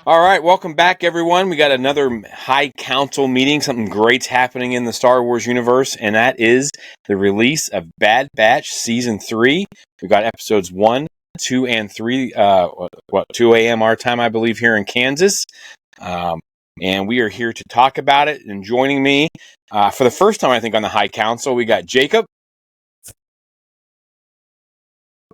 All right, welcome back, everyone. We got another High Council meeting. Something great's happening in the Star Wars universe, and that is the release of Bad Batch Season 3. We've got episodes 1, 2, and 3, 2 a.m. our time, I believe, here in Kansas. And we are here to talk about it. And joining me for the first time, I think, on the High Council, we got Jacob.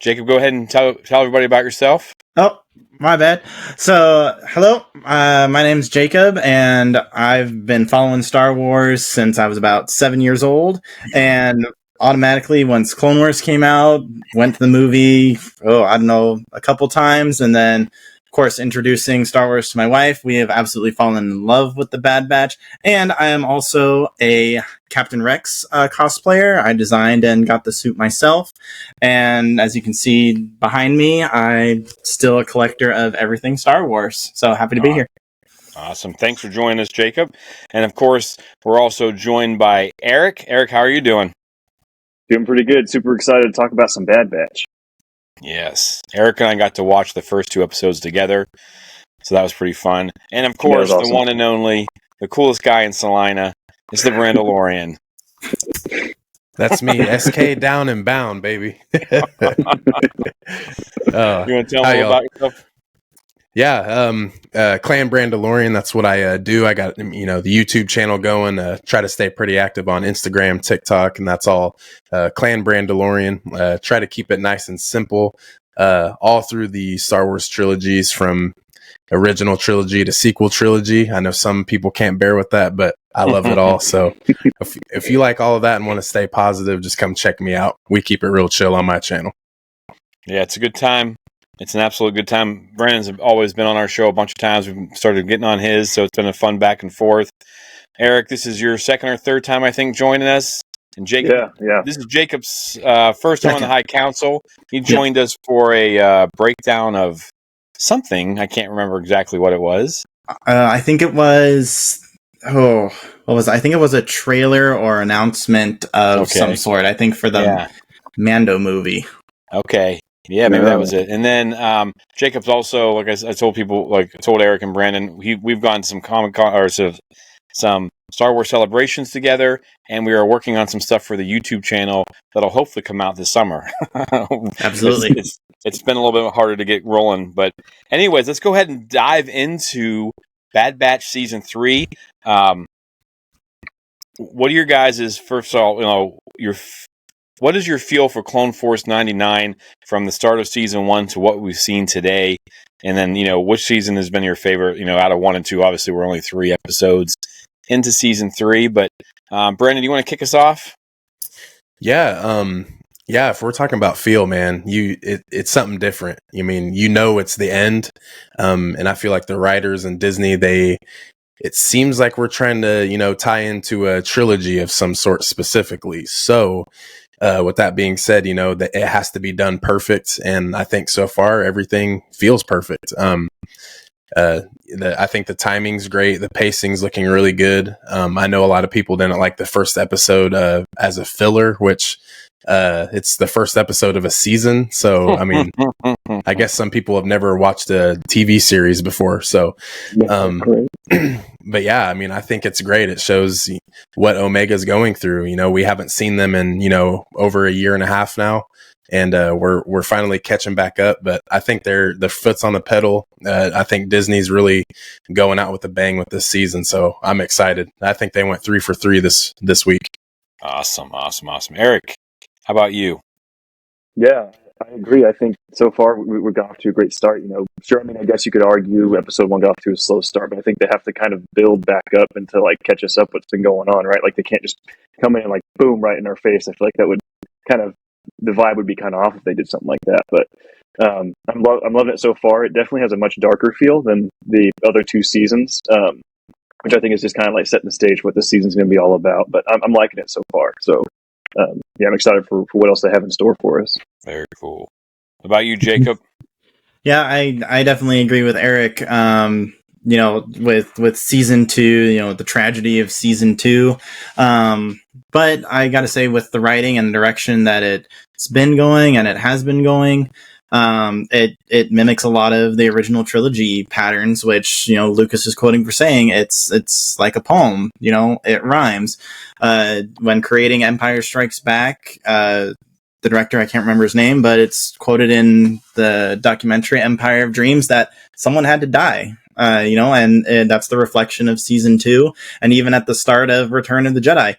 Jacob, go ahead and tell everybody about yourself. Oh, my bad. So, hello, my name's Jacob, and I've been following Star Wars since I was about 7 years old, and automatically, once Clone Wars came out, went to the movie, a couple times, and then, of course, introducing Star Wars to my wife, we have absolutely fallen in love with the Bad Batch, and I am also a Captain Rex cosplayer. I designed and got the suit myself, and as you can see behind me, I'm still a collector of everything Star Wars, so happy to be here. Awesome. Thanks for joining us, Jacob. And of course, we're also joined by Eric. Eric, how are you doing? Doing pretty good. Super excited to talk about some Bad Batch. Yes. Eric and I got to watch the first 2 episodes together, so that was pretty fun. And of course, awesome. The one and only, the coolest guy in Salina is the Brandalorian. That's me, SK down and bound, baby. You want to tell me about yourself? Yeah, Clan Brandalorian, that's what I do. I got, the YouTube channel going, try to stay pretty active on Instagram, TikTok, and that's all Clan Brandalorian. Try to keep it nice and simple, all through the Star Wars trilogies, from original trilogy to sequel trilogy. I know some people can't bear with that, but I love it all. So if you like all of that and want to stay positive, just come check me out. We keep it real chill on my channel. Yeah, it's a good time. It's an absolute good time. Brandon's always been on our show a bunch of times. We've started getting on his, so it's been a fun back and forth. Eric, this is your second or third time, I think, joining us. And Jacob, yeah. This is Jacob's first time on the High Council. He joined us for a breakdown of something. I can't remember exactly what it was. I think it was... what was it? I think it was a trailer or announcement of some sort. I think for the Mando movie. Okay. Yeah, maybe that was it. And then Jacob's also, like I told people, like I told Eric and Brandon, we've gone to some Comic-Con or some Star Wars celebrations together, and we are working on some stuff for the YouTube channel that'll hopefully come out this summer. Absolutely. It's been a little bit harder to get rolling. But anyways, let's go ahead and dive into Bad Batch Season 3. What are your guys' first of all, what is your feel for Clone Force 99 from the start of Season 1 to what we've seen today? And then, which season has been your favorite, out of 1 and 2? Obviously, we're only 3 episodes into Season 3. But, Brandon, do you want to kick us off? Yeah, if we're talking about feel, man, it's something different. It's the end. And I feel like the writers and Disney, it seems like we're trying to, tie into a trilogy of some sort specifically. So, with that being said, that it has to be done perfect. And I think so far everything feels perfect. I think the timing's great. The pacing's looking really good. I know a lot of people didn't like the first episode as a filler, which it's the first episode of a season. So, I guess some people have never watched a TV series before. So, but yeah, I think it's great. It shows what Omega's going through. We haven't seen them in, over a year and a half now. And we're finally catching back up. But I think the foot's on the pedal. I think Disney's really going out with a bang with this season. So I'm excited. I think they went 3 for 3 this week. Awesome. Eric, how about you? Yeah, I agree. I think so far we're got off to a great start. Sure, I guess you could argue episode 1 got off to a slow start, but I think they have to kind of build back up and to catch us up what's been going on, right? Like they can't just come in and boom right in our face. I feel like that would the vibe would be kind of off if they did something like that. But I'm loving it so far. It definitely has a much darker feel than the other 2 seasons, which I think is just kind of setting the stage for what this season's going to be all about. But I'm liking it so far. So I'm excited for what else they have in store for us. Very cool. What about you, Jacob? Yeah, I definitely agree with Eric. With season 2, the tragedy of season 2. But I got to say, with the writing and the direction that it's been going and it has been going, It mimics a lot of the original trilogy patterns, which, you know, Lucas is quoting for saying it's like a poem, you know, it rhymes. When creating Empire Strikes Back, the director, I can't remember his name, but it's quoted in the documentary Empire of Dreams that someone had to die. You know, and that's the reflection of season 2, and even at the start of Return of the Jedi.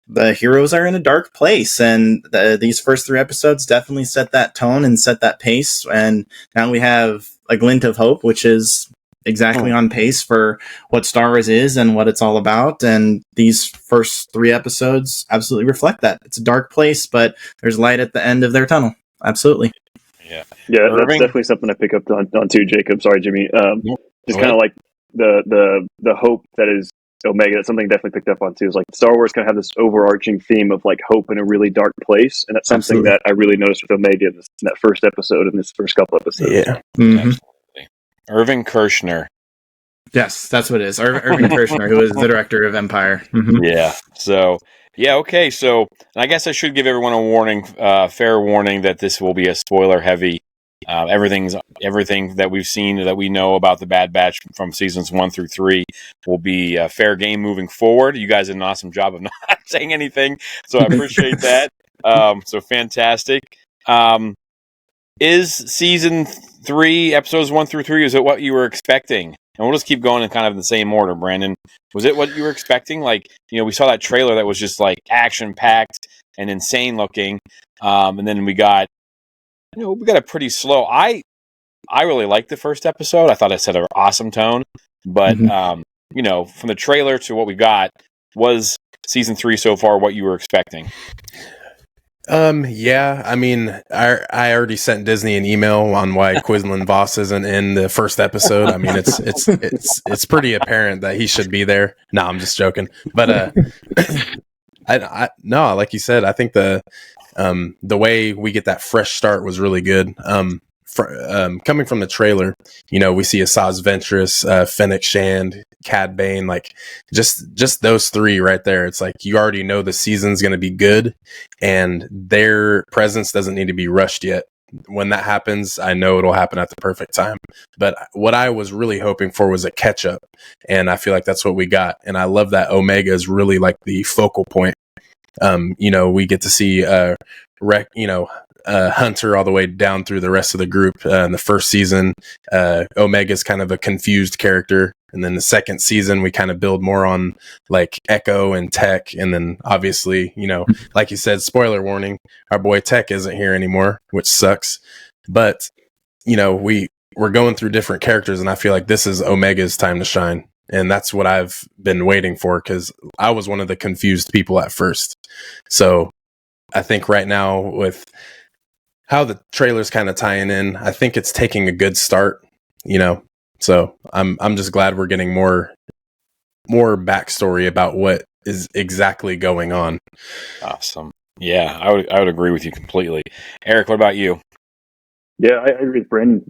The heroes are in a dark place, and these first 3 episodes definitely set that tone and set that pace. And now we have a glint of hope, which is exactly on pace for what Star Wars is and what it's all about. And these first 3 episodes absolutely reflect that. It's a dark place, but there's light at the end of their tunnel. Absolutely. Yeah, that's definitely something I pick up on too, Jacob. Sorry, Jimmy. Just kind of like the hope that is Omega. That's something I definitely picked up on too. Is like Star Wars kind of have this overarching theme of like hope in a really dark place, and that's something that I really noticed with Omega in that first episode and this first couple episodes. Yeah. Mm-hmm. Irvin Kershner. Yes, that's what it is. Irvin Kershner, who is the director of Empire. Mm-hmm. Yeah. So, yeah, okay. So, and I guess I should give everyone a warning, fair warning, that this will be a spoiler-heavy. Everything that we've seen, that we know about the Bad Batch from seasons 1 through 3 will be fair game moving forward. You guys did an awesome job of not saying anything, so I appreciate that. So fantastic. Is season 3, episodes 1 through 3, is it what you were expecting? And we'll just keep going in kind of in the same order, Brandon. Was it what you were expecting? Like, you know, we saw that trailer that was just like action-packed and insane looking. And then we got a pretty slow. I really liked the first episode. I thought it set an awesome tone. But, you know, from the trailer to what we got, was season 3 so far what you were expecting? Yeah, I mean, I already sent Disney an email on why Quinlan Voss isn't in the first episode. I mean, it's pretty apparent that he should be there. No, I'm just joking. But no, like you said, I think the way we get that fresh start was really good. Coming from the trailer, you know, we see Asajj Ventress, Fennec Shand, Cad Bane, like just those 3 right there. It's like you already know the season's going to be good, and their presence doesn't need to be rushed yet. When that happens, I know it'll happen at the perfect time. But what I was really hoping for was a catch up, and I feel like that's what we got. And I love that Omega is really like the focal point. You know, we get to see Hunter all the way down through the rest of the group. In the first season, Omega's kind of a confused character. And then the second season, we kind of build more on like Echo and Tech. And then obviously, you know, like you said, spoiler warning, our boy Tech isn't here anymore, which sucks. But, you know, we're going through different characters, and I feel like this is Omega's time to shine. And that's what I've been waiting for, because I was one of the confused people at first. So I think right now, with how the trailer's kind of tying in, I think it's taking a good start, you know. So I'm just glad we're getting more backstory about what is exactly going on. Awesome. Yeah, I would agree with you completely. Eric, what about you? Yeah, I agree with Brandon,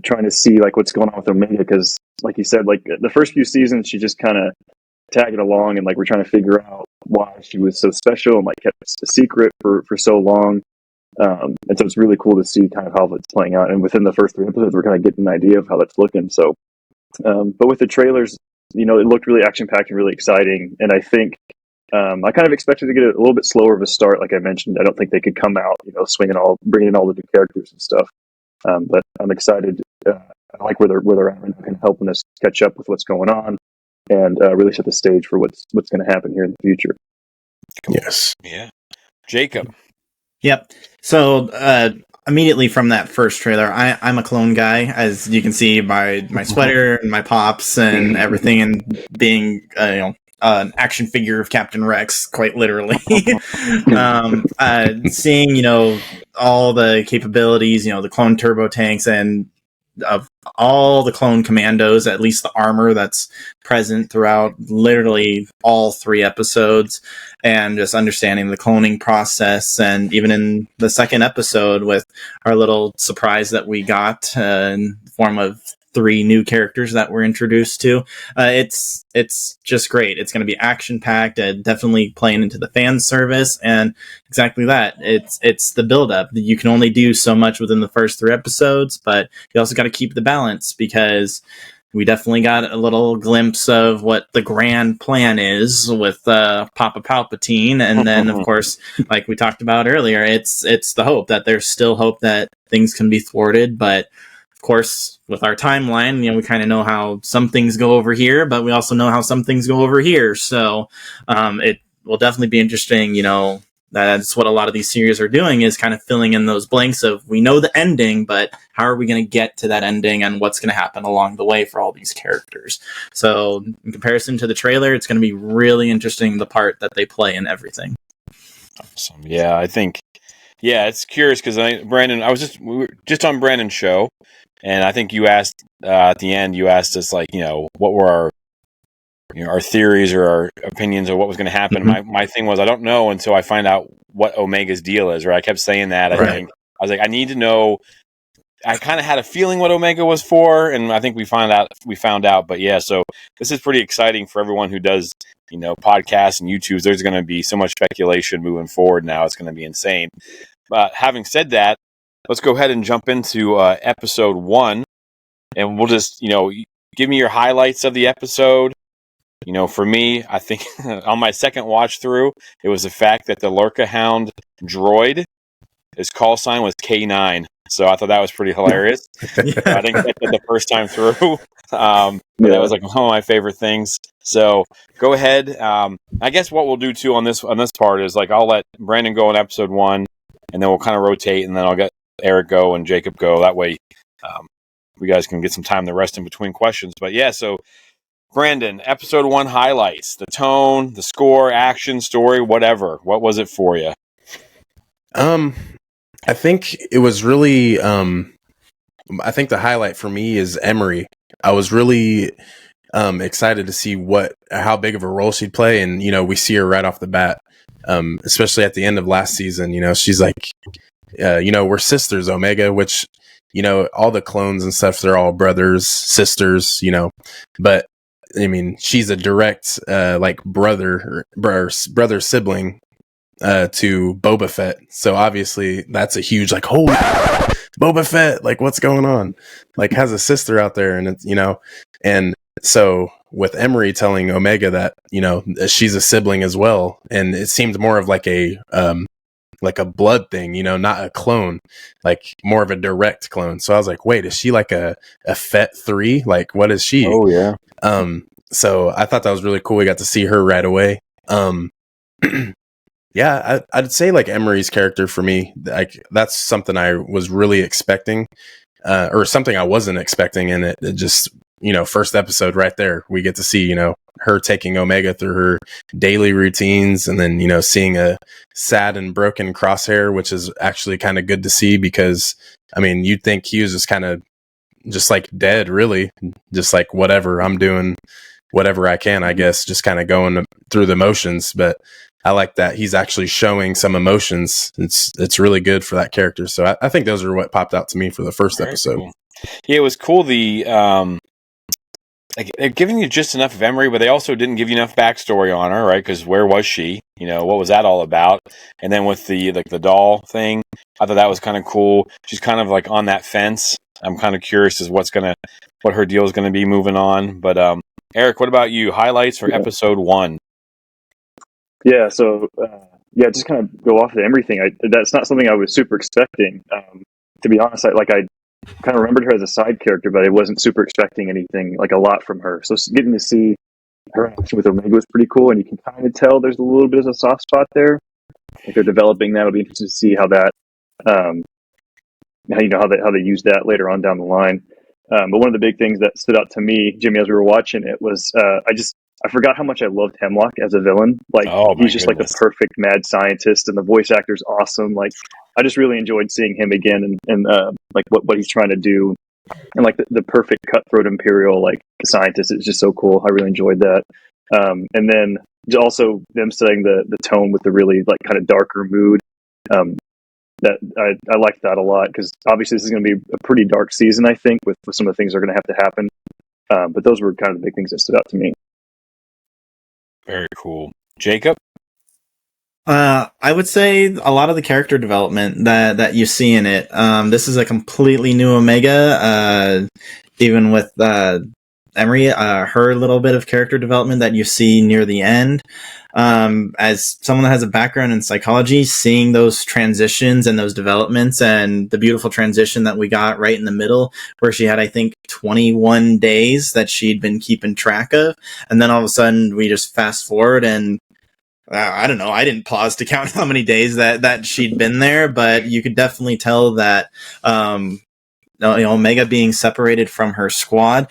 trying to see like what's going on with Omega, because like you said, like the first few seasons, she just kind of tagged along, and like we're trying to figure out why she was so special and like kept a secret for so long. And so it's really cool to see kind of how that's playing out. And within the first 3 episodes, we're kind of getting an idea of how that's looking. So, but with the trailers, you know, it looked really action packed and really exciting. And I think I kind of expected to get a little bit slower of a start. Like I mentioned, I don't think they could come out, you know, bringing in all the new characters and stuff. But I'm excited. I like where they're at right now, kind of helping us catch up with what's going on, and really set the stage for what's going to happen here in the future. Cool. Yes. Yeah. Jacob. Yep. So immediately from that first trailer, I'm a clone guy, as you can see by my sweater and my pops and everything, and being an action figure of Captain Rex, quite literally. Seeing, you know, all the capabilities, you know, the clone turbo tanks, and of all the clone commandos, at least the armor that's present throughout literally all 3 episodes, and just understanding the cloning process. And even in the second episode with our little surprise that we got in the form of 3 new characters that we're introduced to. It's just great. It's going to be action packed, definitely playing into the fan service, and exactly that. It's the build up. You can only do so much within the first 3 episodes, but you also got to keep the balance, because we definitely got a little glimpse of what the grand plan is with Papa Palpatine, and then of course, like we talked about earlier, it's the hope that there's still hope that things can be thwarted. But of course, with our timeline, we kind of know how some things go over here, but we also know how some things go over here. So it will definitely be interesting. That's what a lot of these series are doing, is kind of filling in those blanks of, we know the ending, but how are we going to get to that ending, and what's going to happen along the way for all these characters. So in comparison to the trailer, it's going to be really interesting, the part that they play in everything. Awesome. Yeah, I think, it's curious because Brandon, we were just on Brandon's show, and I think you asked at the end, you asked us what were our theories or our opinions of what was going to happen. Mm-hmm. My thing was, I don't know until I find out what Omega's deal is, right? I kept saying that. I was like, I need to know. I kind of had a feeling what Omega was for, and I think we found out. But yeah, so this is pretty exciting for everyone who does, podcasts and YouTubes. There's going to be so much speculation moving forward now. It's going to be insane. But having said that, let's go ahead and jump into episode 1, and we'll just, give me your highlights of the episode. For me, I think on my second watch through, it was the fact that the Lurka Hound droid, his call sign was K9. So I thought that was pretty hilarious. I didn't get that the first time through. That was like one of my favorite things. So go ahead. I guess what we'll do too on this part is, like, I'll let Brandon go on episode 1, and then we'll kind of rotate, and then I'll get Eric go and Jacob go. That way, we guys can get some time to rest in between questions. But yeah, so Brandon, episode 1 highlights, the tone, the score, action, story, whatever. What was it for you? I think it was really, I think the highlight for me is Emery. I was really excited to see how big of a role she'd play. And, we see her right off the bat, especially at the end of last season. She's like, we're sisters, Omega, which, all the clones and stuff, they're all brothers, sisters, but I mean, she's a direct, brother sibling to Boba Fett. So obviously that's a huge, holy Boba Fett, what's going on? Has a sister out there, and it's, and so with Emery telling Omega that, she's a sibling as well. And it seemed more of a blood thing, not a clone, more of a direct clone. So I was like, wait, is she a Fett 3? What is she? Oh yeah. So I thought that was really cool. We got to see her right away. Yeah, I'd say Emery's character for me, that's something I was really expecting, or something I wasn't expecting. And it just, first episode right there, we get to see, her taking Omega through her daily routines, and then, seeing a sad and broken Crosshair, which is actually kind of good to see, because, I mean, you'd think he was just kind of dead, really, just whatever, I'm doing whatever I can, I guess, just kind of going through the motions. But I like that he's actually showing some emotions. It's really good for that character. So I think those are what popped out to me for the first episode. Cool. Yeah, it was cool. They're giving you just enough of Emery, but they also didn't give you enough backstory on her, right? Because where was she? What was that all about? And then with the doll thing, I thought that was kind of cool. She's kind of on that fence. I'm kind of curious as what her deal is going to be moving on. But Eric, what about you? Highlights for episode 1? Yeah, so just kind of go off of everything. That's not something I was super expecting. To be honest, I kind of remembered her as a side character, but I wasn't super expecting anything a lot from her. So getting to see her action with Omega was pretty cool, and you can kind of tell there's a little bit of a soft spot there. If they're developing that, it'll be interesting to see how that, how they use that later on down the line. But one of the big things that stood out to me, Jimmy, as we were watching it, was I forgot how much I loved Hemlock as a villain. He's just the perfect mad scientist, and the voice actor's awesome. I just really enjoyed seeing him again, and what he's trying to do, and the perfect cutthroat Imperial scientist is just so cool. I really enjoyed that. And then also them setting the tone with the really kind of darker mood. I liked that a lot, because obviously this is going to be a pretty dark season, I think, with some of the things that are going to have to happen. But those were kind of the big things that stood out to me. Very cool. Jacob? I would say a lot of the character development that you see in it. This is a completely new Omega. Even with Emery, her little bit of character development that you see near the end. As someone that has a background in psychology, seeing those transitions and those developments and the beautiful transition that we got right in the middle, where she had, I think, 21 days that she'd been keeping track of. And then all of a sudden we just fast forward and I don't know. I didn't pause to count how many days that she'd been there, but you could definitely tell that, Omega being separated from her squad,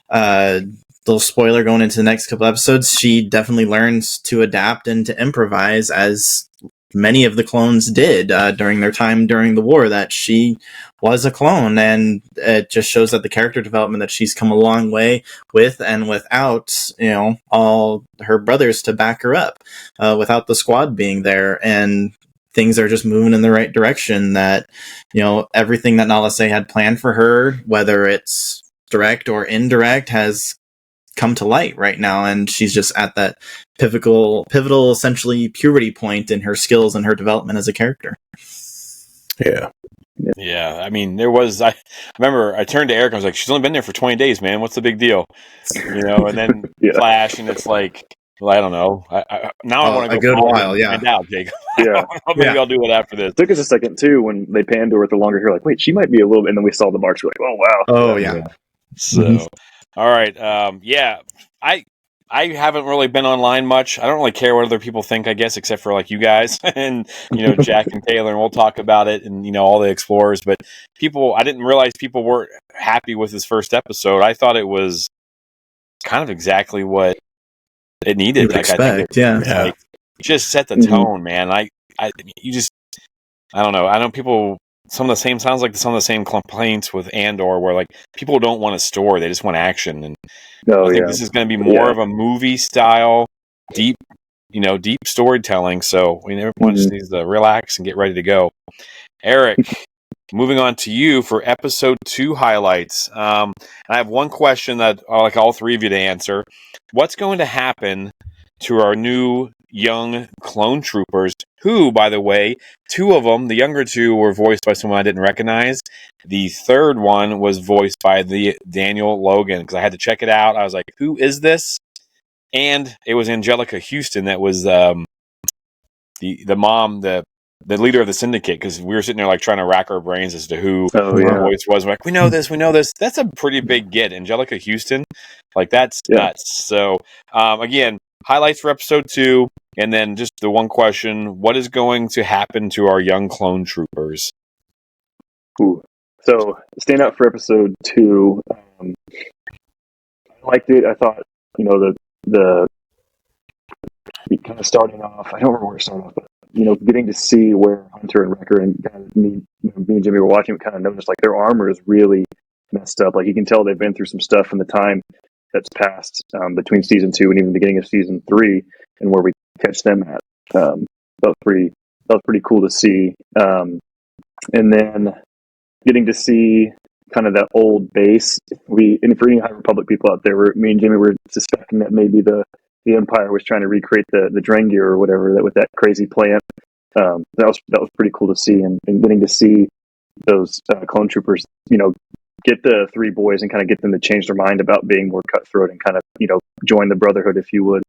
little spoiler going into the next couple episodes, she definitely learns to adapt and to improvise, as many of the clones did during their time during the war, that she was a clone. And it just shows that the character development that she's come a long way with, and without, all her brothers to back her up, without the squad being there, and things are just moving in the right direction, that, everything that Nala Se had planned for her, whether it's direct or indirect, has come to light right now, and she's just at that pivotal essentially puberty point in her skills and her development as a character. Yeah, I mean, I remember I turned to Eric, I was like, she's only been there for 20 days, man, what's the big deal? And then Flash, and it's like, well, I don't know. I want to go a good while, find out, Jacob. Yeah. Maybe I'll do it after this. It took us a second too when they panned her with the longer hair, like, wait, she might be a little bit, and then we saw the marks, we're like, oh wow. Oh yeah. So all right, I haven't really been online much. I don't really care what other people think, I guess, except for like you guys and Jack and Taylor, and we'll talk about it, and all the explorers. But I didn't realize people weren't happy with this first episode. I thought it was kind of exactly what it needed. Like, expect, like, just set the tone, man. I don't know. I know people. Sounds like some of the same complaints with Andor, where like people don't want a story, they just want action. And I think this is going to be more of a movie style, deep storytelling. So everyone just needs to relax and get ready to go. Eric, moving on to you for episode 2 highlights. I have one question that I'd like all three of you to answer. What's going to happen to our new young clone troopers, who, by the way, 2 of them, the younger 2, were voiced by someone I didn't recognize. The third one was voiced by the Daniel Logan, because I had to check it out. I was like, who is this? And it was Angelica Houston that was the mom, the leader of the syndicate, because we were sitting there like trying to rack our brains as to who her voice was. We're like, we know this. That's a pretty big get. Angelica Houston, like, that's nuts. So again, highlights for episode 2, and then just the one question: what is going to happen to our young clone troopers? So, stand out for episode 2. I liked it. I thought, the kind of starting off. I don't remember where to start off, but getting to see where Hunter and Wrecker and kind of me and Jimmy were watching, we kind of noticed like their armor is really messed up. Like, you can tell they've been through some stuff in the time that's passed between season 2 and even the beginning of season 3, and where we catch them at. That was pretty cool to see. And then getting to see kind of that old base. For any High Republic people out there, me and Jimmy were suspecting that maybe the Empire was trying to recreate the Drengir or whatever, that with that crazy plant. That was pretty cool to see, and getting to see those clone troopers, get the 3 boys and kind of get them to change their mind about being more cutthroat and kind of, join the Brotherhood, if you would.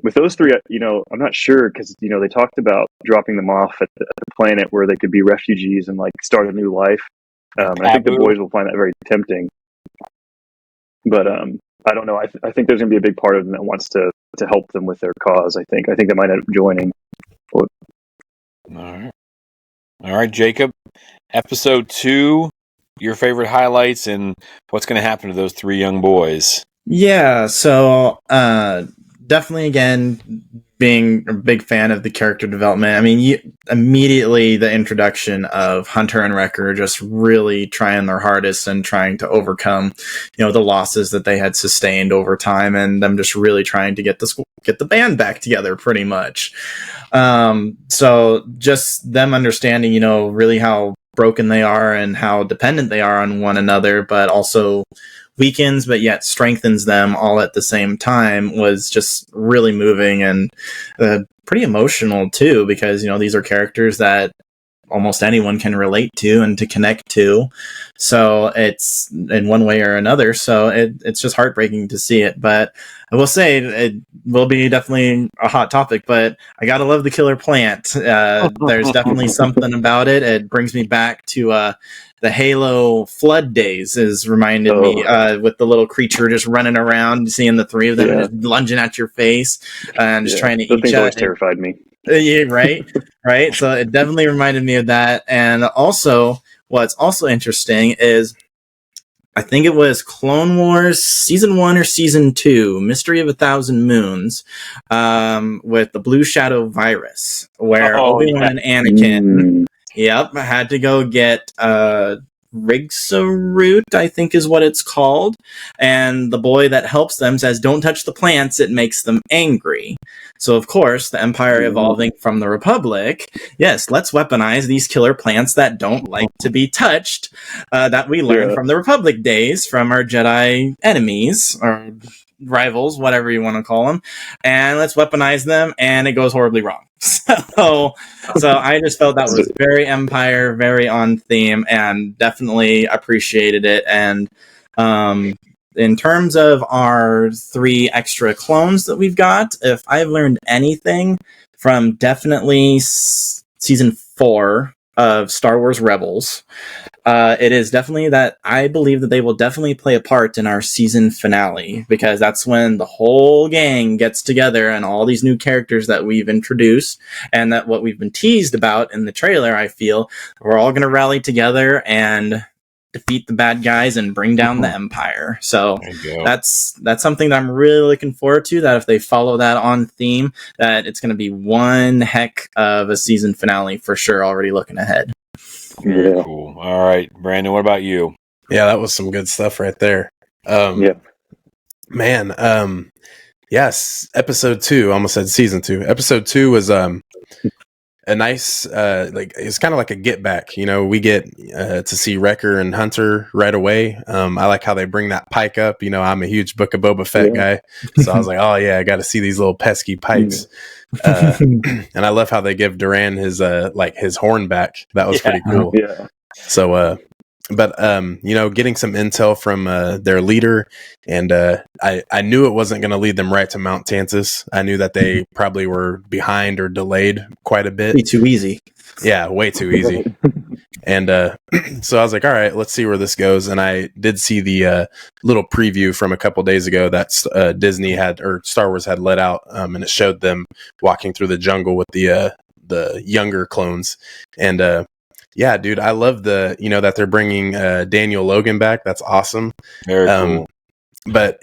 With those 3, I'm not sure, because, they talked about dropping them off at the planet where they could be refugees and like start a new life. And I think the boys will find that very tempting. But I don't know. I think there's going to be a big part of them that wants to help them with their cause. I think they might end up joining. All right, Jacob. Episode 2, your favorite highlights and what's going to happen to those 3 young boys. Yeah, so definitely, again, being a big fan of the character development. I mean, immediately the introduction of Hunter and Wrecker just really trying their hardest and trying to overcome, the losses that they had sustained over time, and them just really trying to get the band back together, pretty much. So just them understanding, really how broken they are and how dependent they are on one another, but also weakens but yet strengthens them all at the same time was just really moving and pretty emotional too, because these are characters that almost anyone can relate to and to connect to, so it's in one way or another, so it's just heartbreaking to see it. But I will say it will be definitely a hot topic, but I gotta love the killer plant. There's definitely something about it. It brings me back to the Halo Flood days, is reminded me with the little creature just running around, seeing the three of them just lunging at your face and just trying to eat you. Always terrified me. Yeah, right. So it definitely reminded me of that. And also, what's also interesting is, I think it was Clone Wars Season 1 or Season 2, Mystery of a Thousand Moons, with the Blue Shadow virus, where Obi-Wan and Anakin, had to go get Rigsaroot, I think is what it's called, and the boy that helps them says, "Don't touch the plants, it makes them angry." So of course, the Empire evolving from the Republic, yes, let's weaponize these killer plants that don't like to be touched, that we learned from the Republic days, from our Jedi enemies, or rivals, whatever you want to call them, and let's weaponize them, and it goes horribly wrong. So I just felt that was very Empire, very on theme, and definitely appreciated it. And in terms of our 3 extra clones that we've got, if I've learned anything from definitely Season 4 of Star Wars Rebels, it is definitely that I believe that they will definitely play a part in our season finale, because that's when the whole gang gets together and all these new characters that we've introduced and that what we've been teased about in the trailer, I feel we're all going to rally together and defeat the bad guys and bring down the Empire. So that's something that I'm really looking forward to, that if they follow that on theme, that it's going to be one heck of a season finale for sure, already looking ahead. Very cool. All right, Brandon, what about you? Yeah, that was some good stuff right there. Man, yes, episode 2, I almost said season 2. Episode 2 was a nice, it's kind of like a get back. We get to see Wrecker and Hunter right away. I like how they bring that pike up. I'm a huge Book of Boba Fett guy, so I was like, oh yeah, I got to see these little pesky pikes. And I love how they give Duran his his horn back. That was pretty cool. Yeah. So, getting some intel from their leader, and I knew it wasn't going to lead them right to Mount Tantus. I knew that they probably were behind or delayed quite a bit. Way too easy. Yeah, way too easy. And so I was like, all right, let's see where this goes. And I did see the little preview from a couple days ago that Disney had, or Star Wars had let out, and it showed them walking through the jungle with the younger clones. And yeah, dude, I love that they're bringing Daniel Logan back. That's awesome. Very cool. But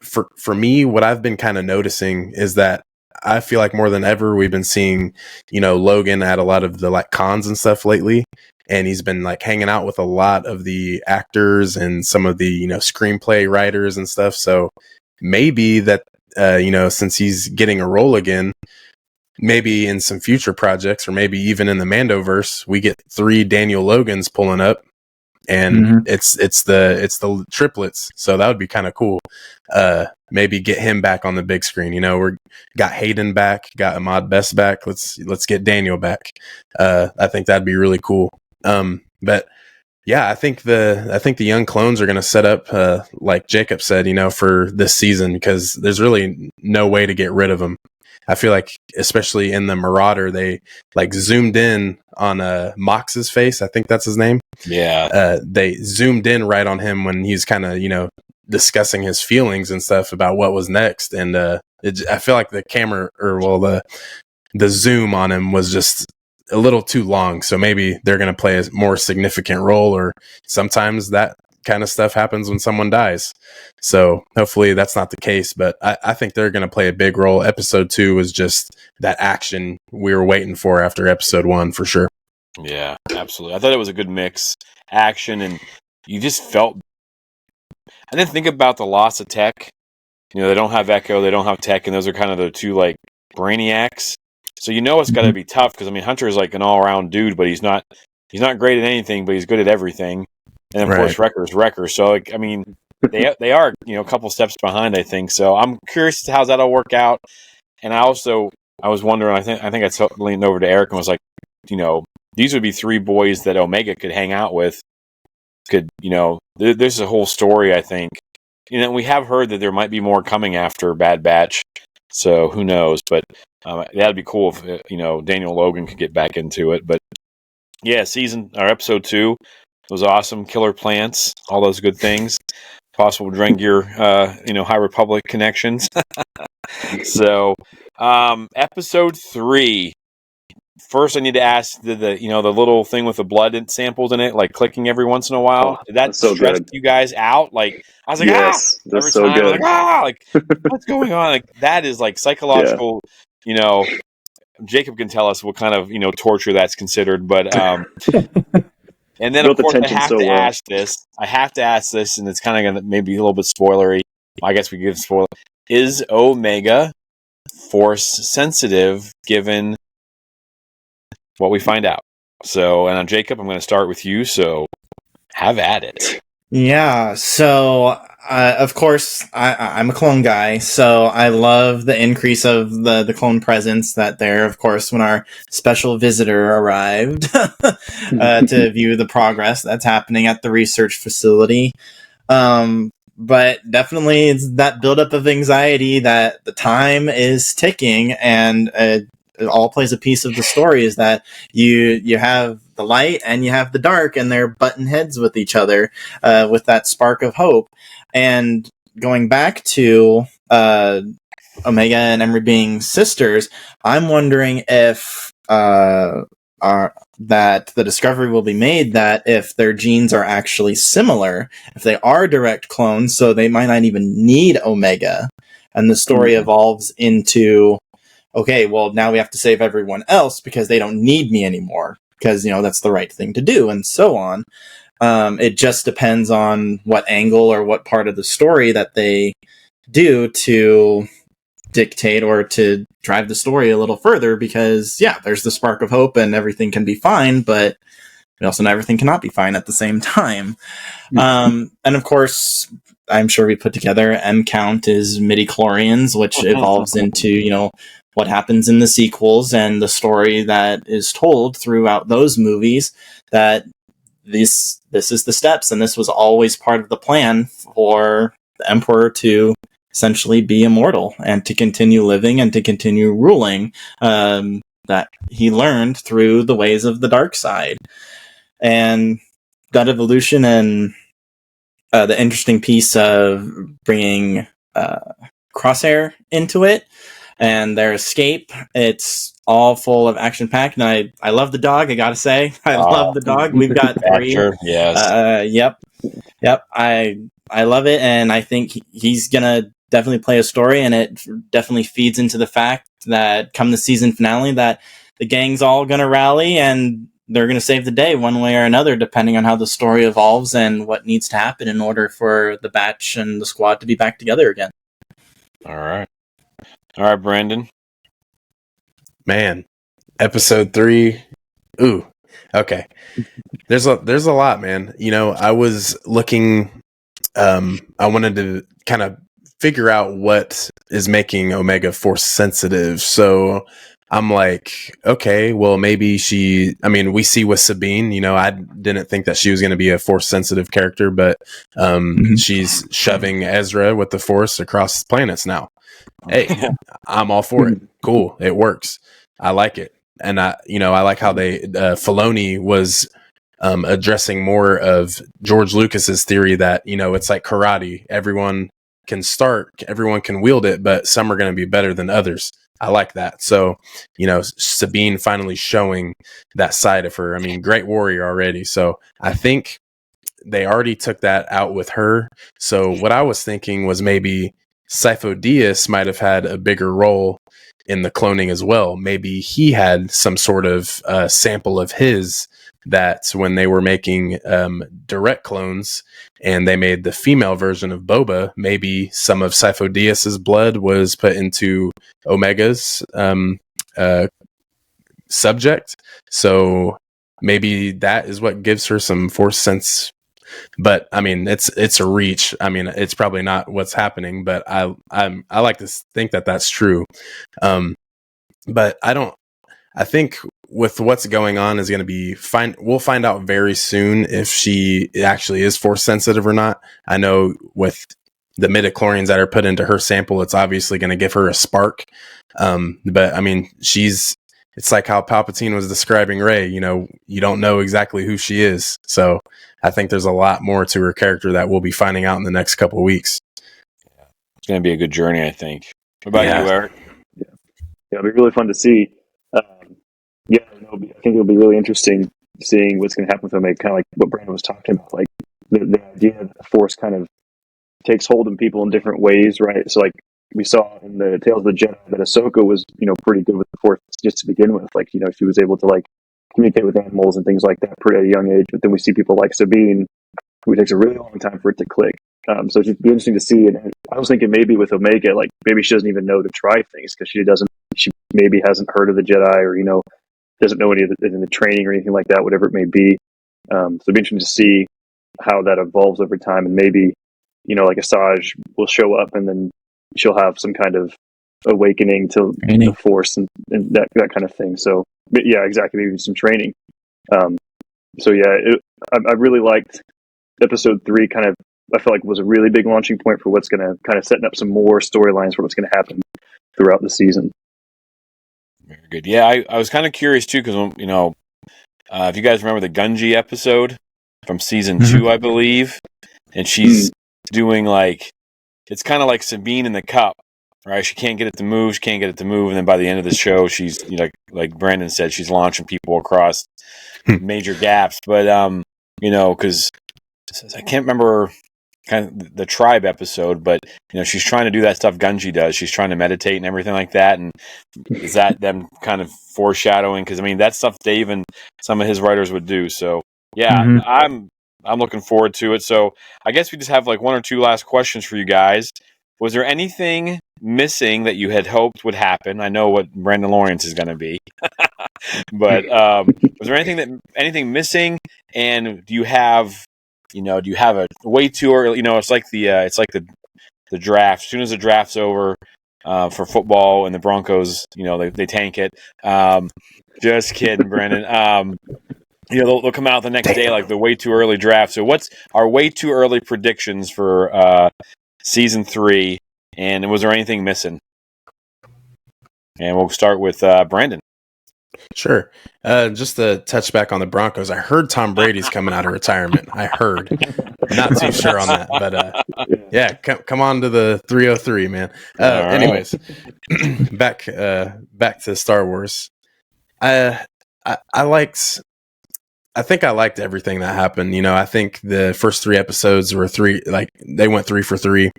for me, what I've been kind of noticing is that I feel like more than ever we've been seeing, Logan at a lot of the cons and stuff lately, and he's been hanging out with a lot of the actors and some of the screenplay writers and stuff. So maybe that since he's getting a role again, maybe in some future projects, or maybe even in the Mandoverse, we get 3 Daniel Logans pulling up, and it's the triplets. So that would be kind of cool. Maybe get him back on the big screen. We got Hayden back, got Ahmad Best back. Let's get Daniel back. I think that'd be really cool. But yeah, I think the young clones are going to set up, like Jacob said, for this season, because there's really no way to get rid of them. I feel like, especially in the Marauder, they zoomed in on Mox's face. I think that's his name. Yeah. They zoomed in right on him when he's kind of, discussing his feelings and stuff about what was next. And I feel like the camera, the zoom on him was just a little too long. So maybe they're going to play a more significant role, or sometimes that kind of stuff happens when someone dies. So hopefully that's not the case, but I think they're going to play a big role. Episode 2 was just that action we were waiting for after episode 1 for sure. Yeah, absolutely. I thought it was a good mix, action, and you just felt. I didn't think about the loss of Tech. You know, they don't have Echo, they don't have Tech, and those are kind of the two like brainiacs. So you know it's got to be tough because I mean Hunter is like an all-around dude, but he's not great at anything, but he's good at everything. And of course Wrecker's Wrecker. So like, I mean, they are, you know, a couple steps behind, I think. So I'm curious to how that'll work out. And I was wondering, I think I leaned over to Eric and was like, you know, these would be 3 boys that Omega could hang out with. Could, you know, there's a whole story, I think. You know, we have heard that there might be more coming after Bad Batch. So who knows? But that'd be cool if, you know, Daniel Logan could get back into it. But yeah, episode 2 was awesome. Killer plants, all those good things. Possible Drengir, you know, High Republic connections. So, episode 3. First, I need to ask the little thing with the blood samples in it, like clicking every once in a while. Did that so stress good. you guys out? Like, I was like, yes, every that's so time, good. I was like, what's going on? Like, that is like psychological. You know, Jacob can tell us what kind of, you know, torture that's considered, but and then of course I have to ask this. I have to ask this, and it's kind of gonna maybe a little bit spoilery. I guess we give spoiler. Is Omega force sensitive given what we find out? So, and Jacob, I'm going to start with you. So, have at it. Yeah. So, of course, I'm a clone guy, so I love the increase of the clone presence that there. Of course, when our special visitor arrived to view the progress that's happening at the research facility. But definitely, it's that buildup of anxiety that the time is ticking, and it all plays a piece of the story. Is that you have the light and you have the dark, and they're butting heads with each other with that spark of hope. And going back to Omega and Emery being sisters, I'm wondering if that the discovery will be made that if their genes are actually similar, if they are direct clones, so they might not even need Omega, and the story evolves into, okay, well, now we have to save everyone else because they don't need me anymore, because, you know, that's the right thing to do, and so on. It just depends on what angle or what part of the story that they do to dictate or to drive the story a little further, because, yeah, there's the spark of hope and everything can be fine, but we also know everything cannot be fine at the same time. And of course, I'm sure we put together M-Count is midi-chlorians, which evolves into, you know, what happens in the sequels and the story that is told throughout those movies, that this is the steps, and this was always part of the plan for the Emperor to essentially be immortal and to continue living and to continue ruling, that he learned through the ways of the dark side. And that evolution and the interesting piece of bringing Crosshair into it and their escape, it's all full of action packed, and I love the dog. I gotta say, I love the dog. We've got 3. Yes. Yep. I love it, and I think he's gonna definitely play a story, and it definitely feeds into the fact that come the season finale, that the gang's all gonna rally and they're gonna save the day one way or another, depending on how the story evolves and what needs to happen in order for the batch and the squad to be back together again. All right, Brandon. Man, episode 3. Ooh, okay. There's a lot, man. You know, I was looking. I wanted to kind of figure out what is making Omega force sensitive. So I'm like, okay, well, maybe we see with Sabine, you know, I didn't think that she was going to be a force sensitive character, but she's shoving Ezra with the force across planets now. Hey, I'm all for it. Cool. It works. I like it. And I like how Filoni was addressing more of George Lucas's theory that, you know, it's like karate. Everyone can wield it, but some are going to be better than others. I like that. So, you know, Sabine finally showing that side of her. I mean, great warrior already. So I think they already took that out with her. So what I was thinking was maybe Sifo Dyas might have had a bigger role in the cloning as well. Maybe he had some sort of sample of his that when they were making direct clones and they made the female version of Boba, maybe some of Sifo Dyas's blood was put into Omega's subject. So maybe that is what gives her some force sense. But I mean, it's a reach. I mean, it's probably not what's happening, but I like to think that that's true. But I think with what's going on is going to be fine. We'll find out very soon if she actually is force sensitive or not. I know with the midichlorians that are put into her sample, it's obviously going to give her a spark. But I mean, it's like how Palpatine was describing Rey, you know, you don't know exactly who she is. So I think there's a lot more to her character that we'll be finding out in the next couple of weeks. It's going to be a good journey, I think. What about you, Eric? Yeah, it'll be really fun to see. I think it'll be really interesting seeing what's going to happen with Omega, kind of like what Brandon was talking about. Like the idea that the Force kind of takes hold of people in different ways, right? So like we saw in the Tales of the Jedi that Ahsoka was, you know, pretty good with the Force just to begin with. Like, you know, she was able to like communicate with animals and things like that pretty at a young age. But then we see people like Sabine, who takes a really long time for it to click. So it's just be interesting to see. And I was thinking maybe with Omega, like maybe she doesn't even know to try things because she maybe hasn't heard of the Jedi or, you know, doesn't know any of the training or anything like that, whatever it may be. So it'd be interesting to see how that evolves over time. And maybe, you know, like Asajj will show up and then she'll have some kind of awakening to the Force and that kind of thing. So, but yeah, exactly. Maybe some training. I really liked episode 3 kind of, I felt like was a really big launching point for what's going to kind of setting up some more storylines for what's going to happen throughout the season. Very good. Yeah, I was kind of curious too because, you know, if you guys remember the Gungi episode from season 2, I believe, and she's doing like, it's kind of like Sabine in the Cup, right? She can't get it to move, and then by the end of the show, she's, you know, like Brandon said, she's launching people across major gaps. But you know, because I can't remember kind of the tribe episode, but you know, she's trying to do that stuff Gungi does. She's trying to meditate and everything like that. And is that them kind of foreshadowing? Because I mean, that's stuff Dave and some of his writers would do. So yeah, I'm looking forward to it. So I guess we just have like one or two last questions for you guys. Was there anything missing that you had hoped would happen? I know what Brandon Lawrence is going to be, but was there anything missing? And do you have a way too early? You know, it's like the draft. As soon as the draft's over for football and the Broncos, you know, they tank it. Just kidding, Brandon. You know, they'll come out the next day like the way too early draft. So what's our way too early predictions for season 3? And was there anything missing? And we'll start with Brandon. Sure. Just to touch back on the Broncos, I heard Tom Brady's coming out of retirement. I heard. Not too sure on that, but yeah, come on to the 303, man. Anyways, back to Star Wars. I think I liked everything that happened. You know, I think the first 3 episodes were they went 3 for 3.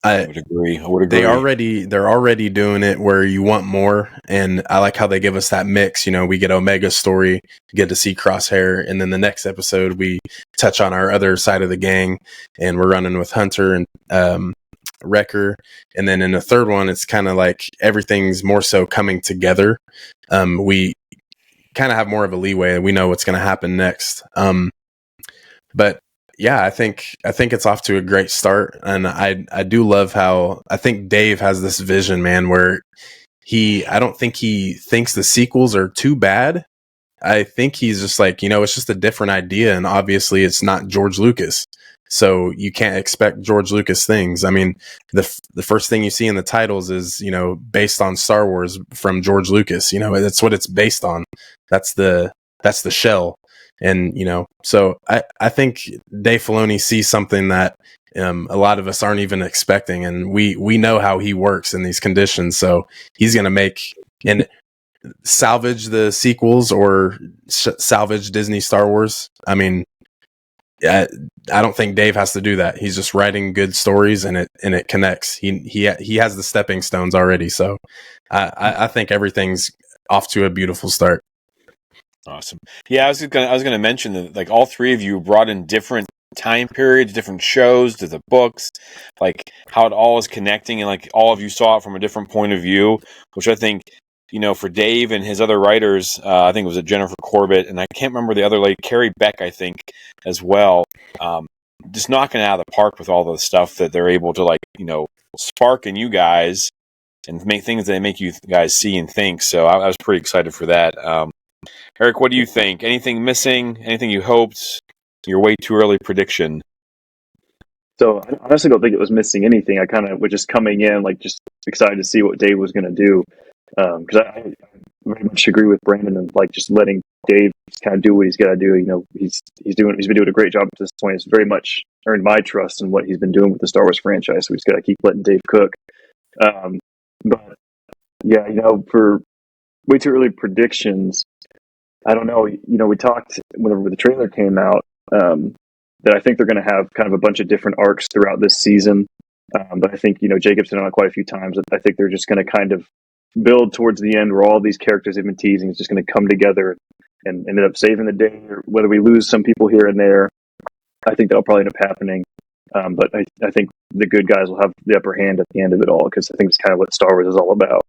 I would agree. They're already doing it where you want more, and I like how they give us that mix. You know, we get Omega's story, get to see Crosshair, and then the next episode we touch on our other side of the gang, and we're running with Hunter and Wrecker, and then in the third one, it's kind of like everything's more so coming together. We kind of have more of a leeway, and we know what's going to happen next. But yeah, I think it's off to a great start, and I do love how I think Dave has this vision, man, where I don't think he thinks the sequels are too bad. I think he's just like, you know, it's just a different idea, and obviously it's not George Lucas, so you can't expect George Lucas things. I mean, the first thing you see in the titles is, you know, based on Star Wars from George Lucas. You know, that's what it's based on. That's the shell. And, you know, so I think Dave Filoni sees something that a lot of us aren't even expecting. And we know how he works in these conditions. So he's going to make and salvage the sequels or salvage Disney Star Wars. I mean, I don't think Dave has to do that. He's just writing good stories, and it connects. He has the stepping stones already. So I think everything's off to a beautiful start. Awesome. Yeah, I was gonna mention that like all three of you brought in different time periods, different shows to the books, like how it all is connecting, and like all of you saw it from a different point of view, which I think, for Dave and his other writers, I think it was Jennifer Corbett, and I can't remember the other lady, Carrie Beck, I think, as well. Just knocking it out of the park with all the stuff that they're able to spark in you guys and make things that make you guys see and think. So I was pretty excited for that. Eric, what do you think? Anything missing? Anything you hoped? Your way too early prediction? So I honestly don't think it was missing anything. I kind of was just coming in just excited to see what Dave was going to do, because I very much agree with Brandon and just letting Dave just kind of do what he's got to do. He's been doing a great job at this point. It's very much earned my trust in what he's been doing with the Star Wars franchise. So we just got to keep letting Dave cook. But yeah, for way too early predictions, I don't know. We talked whenever the trailer came out, that I think they're going to have kind of a bunch of different arcs throughout this season. But I think, Jacob's said on it quite a few times. I think they're just going to kind of build towards the end where all these characters have been teasing is just going to come together and ended up saving the day, or whether we lose some people here and there. I think that'll probably end up happening. But I think the good guys will have the upper hand at the end of it all, because I think it's kind of what Star Wars is all about.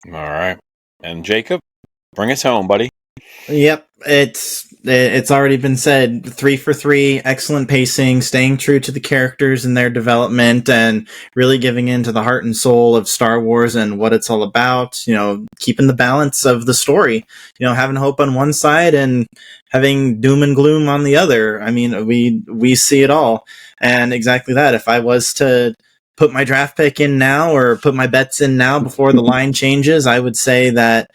All right. And Jacob, bring us home, buddy. Yep, it's already been said. 3 for 3, excellent pacing, staying true to the characters and their development, and really giving into the heart and soul of Star Wars and what it's all about. Keeping the balance of the story. Having hope on one side and having doom and gloom on the other. I mean, we see it all, and exactly that. If I was to put my draft pick in now, or put my bets in now before the line changes, I would say that.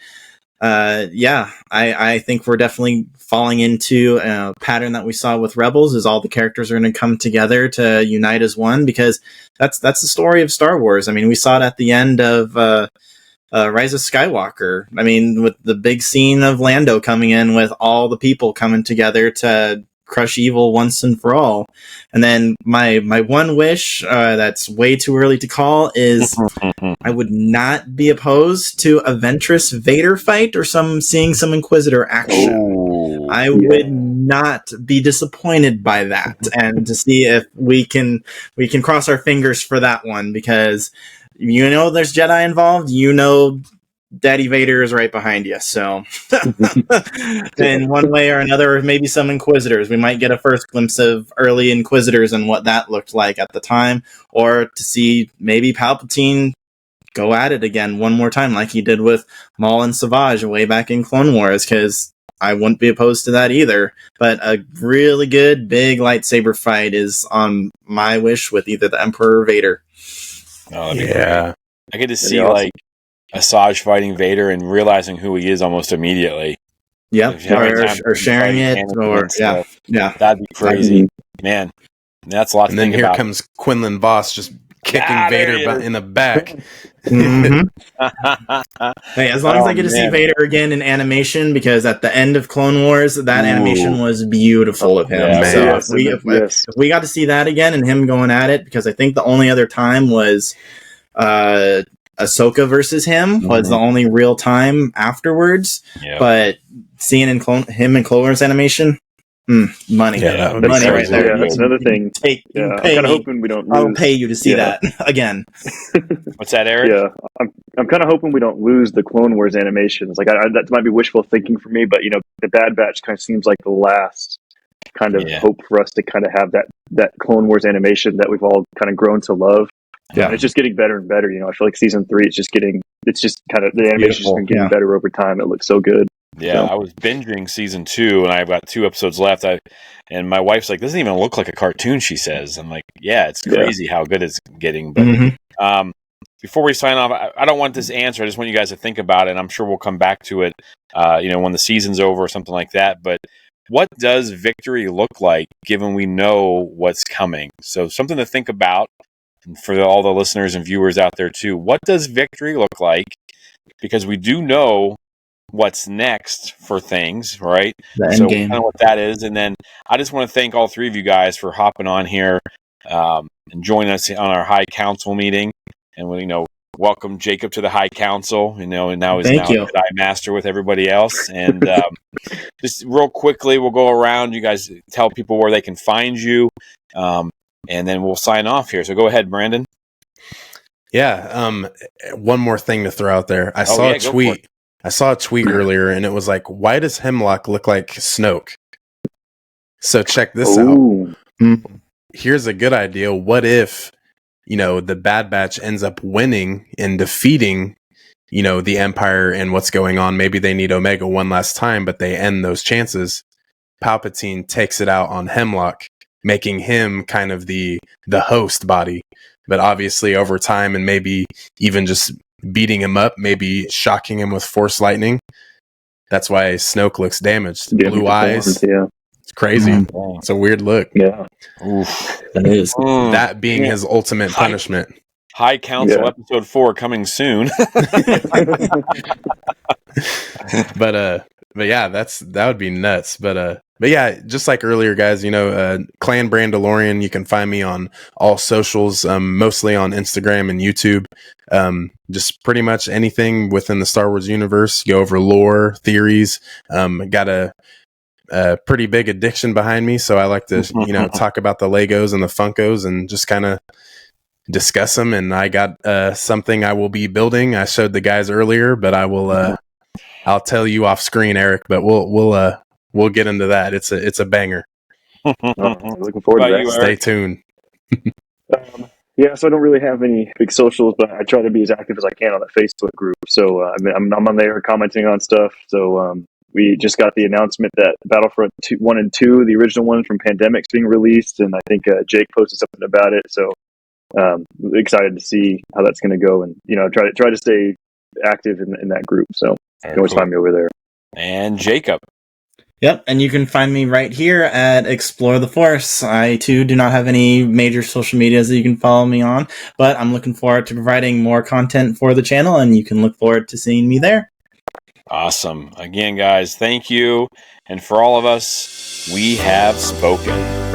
I think we're definitely falling into a pattern that we saw with Rebels, is all the characters are going to come together to unite as one, because that's the story of Star Wars. I mean, we saw it at the end of Rise of Skywalker. I mean, with the big scene of Lando coming in with all the people coming together to crush evil once and for all. And then my one wish, that's way too early to call, is I would not be opposed to a Ventress Vader fight or seeing some Inquisitor action. I would not be disappointed by that, and to see if we can cross our fingers for that one, because there's Jedi involved. Daddy Vader is right behind you, so in one way or another, or maybe some Inquisitors. We might get a first glimpse of early Inquisitors and what that looked like at the time, or to see maybe Palpatine go at it again one more time, like he did with Maul and Savage way back in Clone Wars, because I wouldn't be opposed to that either. But a really good, big lightsaber fight is on my wish with either the Emperor or Vader. Oh, yeah. I get to see, awesome. Asajj fighting Vader and realizing who he is almost immediately. Yep, or sharing it, or yeah, that'd be crazy, man. That's a lot. And then here comes Quinlan Voss just kicking Vader in the back. Mm-hmm. Hey, as long as I get to see Vader again in animation, because at the end of Clone Wars, that animation was beautiful of him. Yeah, so if we got to see that again and him going at it, because I think the only other time was Ahsoka versus him was the only real time afterwards. Yep. But seeing him in Clone Wars animation, money. Yeah, money right there. Yeah, that's another thing. I'm kind of hoping we don't lose. I'll pay you to see that again. What's that, Eric? Yeah, I'm kind of hoping we don't lose the Clone Wars animations. That might be wishful thinking for me, but the Bad Batch kind of seems like the last kind of hope for us to kind of have that Clone Wars animation that we've all kind of grown to love. Yeah, and it's just getting better and better. I feel like season 3, it's just kind of, the animation's been getting better over time. It looks so good. Yeah, I was binging season 2, and I've got 2 episodes left. And my wife's like, "Doesn't even look like a cartoon," she says. I'm like, "Yeah, it's crazy how good it's getting." But before we sign off, I don't want this answer. I just want you guys to think about it. And I'm sure we'll come back to it, when the season's over or something like that. But what does victory look like, given we know what's coming? So something to think about. And for all the listeners and viewers out there too, what does victory look like? Because we do know what's next for things, right? The end So game. kind of what that is. And then I just want to thank all three of you guys for hopping on here and joining us on our High Council meeting. And we, welcome Jacob to the High Council, and now he's Thank now you. a Jedi Master with everybody else. And just real quickly, we'll go around. You guys tell people where they can find you, and then we'll sign off here. So go ahead, Brandon. Yeah. One more thing to throw out there. I saw a tweet earlier, and it was like, why does Hemlock look like Snoke? So check this out. Here's a good idea. What if, the Bad Batch ends up winning and defeating, the Empire and what's going on? Maybe they need Omega one last time, but they end those chances. Palpatine takes it out on Hemlock, making him kind of the host body. But obviously over time, and maybe even just beating him up, maybe shocking him with Force lightning. That's why Snoke looks damaged. Blue eyes. Yeah. It's crazy. It's a weird look. Yeah. Oof, that is. That being his ultimate punishment. High Council episode 4 coming soon. But yeah, that would be nuts. But yeah, just like earlier, guys, Clan Brandalorian, you can find me on all socials, mostly on Instagram and YouTube. Just pretty much anything within the Star Wars universe. Go over lore, theories. Got a pretty big addiction behind me, so I like to talk about the Legos and the Funkos and just kind of discuss them. And I got something I will be building. I showed the guys earlier, but I will I'll tell you off screen, Eric, but we'll get into that. It's a banger. Looking forward to that. Stay tuned. Yeah, so I don't really have any big socials, but I try to be as active as I can on the Facebook group. So I'm on there commenting on stuff. So we just got the announcement that Battlefront 1 and 2, the original one from Pandemic's being released, and I think Jake posted something about it. So excited to see how that's going to go, and try to stay active in that group. So you can always find me over there. And Jacob. Yep, and you can find me right here at Explore the Force. I, too, do not have any major social medias that you can follow me on, but I'm looking forward to providing more content for the channel, and you can look forward to seeing me there. Awesome. Again, guys, thank you. And for all of us, we have spoken.